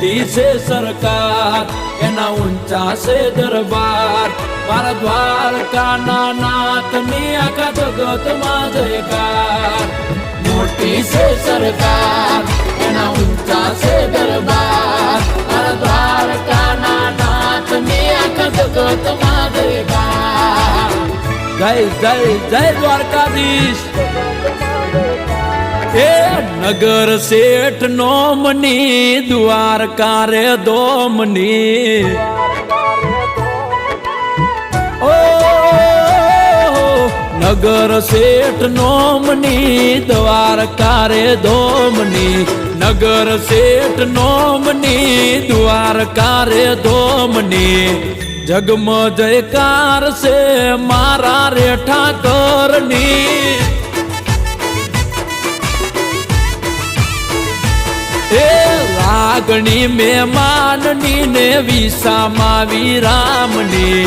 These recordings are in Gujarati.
મોટી છે સરકાર, એના ઊંચા છે દરબાર, મારા દ્વારકાના નાથની આખા જગતમાં જયકાર. મોટી છે સરકાર, એના ઊંચા છે દરબાર, મારા દ્વારકાના નાથની આખા જગતમાં જયકાર. જય જય જય દ્વારકાધીશ. એ નગર શેઠ નોમની, દ્વારકા રે દોમની. ઓ નગર શેઠ નોમની, દ્વારકા રે દોમની. નગર શેઠ નોમની, દ્વારકા રે દોમની. જગમ જયકાર છે મારા રે ઠાકરની. એ લાગણી મહેમાનની ને વિસામાં વિરામની.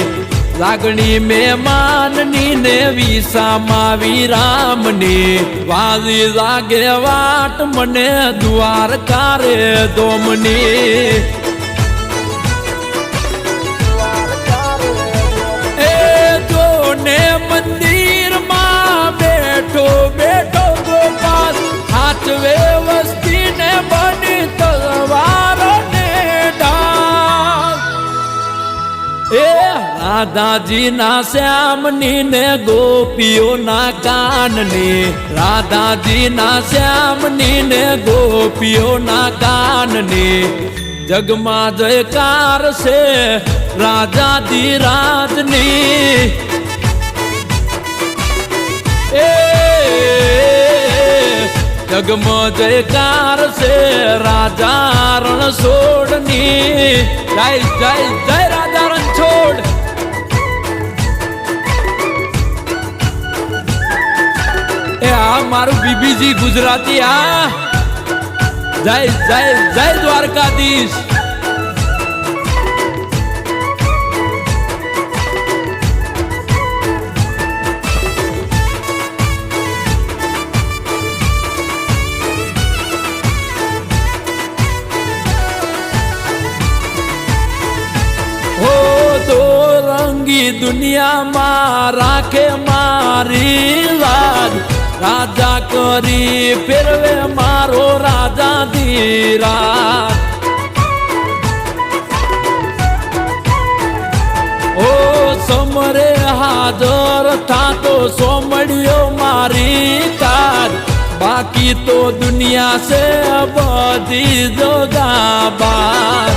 લાગણી મહેમાનની ને વિસામાં વિરામની. વાલી લાગે વાટ મને દ્વારકા રે દોમની. એ જોને મંદિરમાં બેઠો બેઠો ગોપાલ, હાચવે વસ્તી ને બની તલવારો ને ઢાલ. એ રાધાજી ના શ્યામની ને ગોપીઓના કાનની. રાધાજી ના શ્યામની ને ગોપીઓના કાનની. જગમાં જયકાર છે રાજાધિરાજની. એ જગમાં જયકાર છે રાજા રણછોડની. જય જય જય રાજા રણછોડ. એ આ મારું બીબીજી ગુજરાતી. આ જય જય જય દ્વારકાધીશ. દુનિયામાં રાખે મારી લાજ, રાજા કરી ફેરવે મારો રાજા ધીરાજ. ઓ સમરે હાજર થાતો સોમડિયો મારી કાજ. બાકી તો દુનિયા છે બધી જોગાબાજ.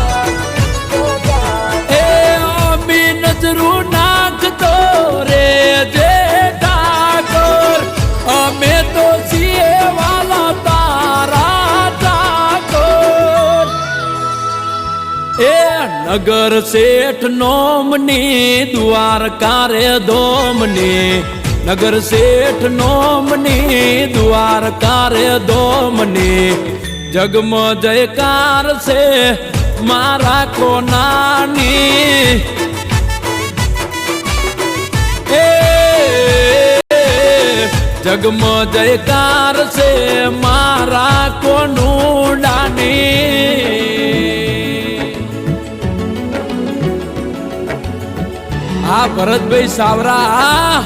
નજરું નાખતો રે જે ઠાકોર, અમે તો છીએ વાલા તારા ઠાકોર. એ નગર શેઠ નોમની, દ્વારકા રે દોમની. નગર શેઠ નોમની, દ્વારકા રે દોમની. જગમાં જયકાર છે મારા કોનાની. જગમાં જયકાર છે મારા કોનુડાની. આ ભરતભાઈ સાવરા.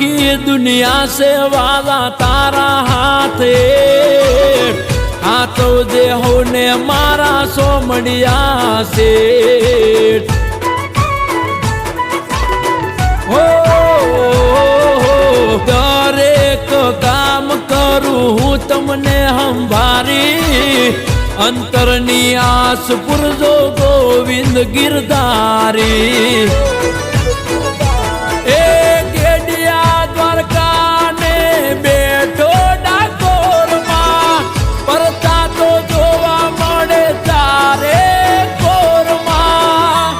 की दुनिया से वाला तारा हाथे, हाथों दे होने मारा सोमड़िया से. हो दरेक काम करूं हूँ तमने हमारी. अंतरनी आस पुरजो गोविंद गिरधारी. બેઠો ડાકોર માં પરતા તો જોવા મળે તારે કોરમાં.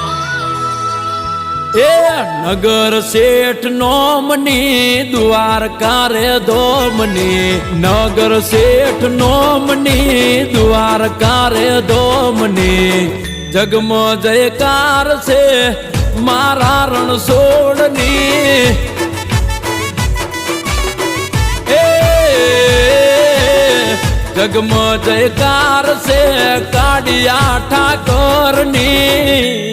એ નગર શેઠ નોમની દ્વારકા રે ધોમની નગર શેઠ નોમની દ્વારકા રે ધોમની જગમાં જયકાર છે મારા રણછોડની જગમાં જયકાર છે કાળિયા ઠાકોરની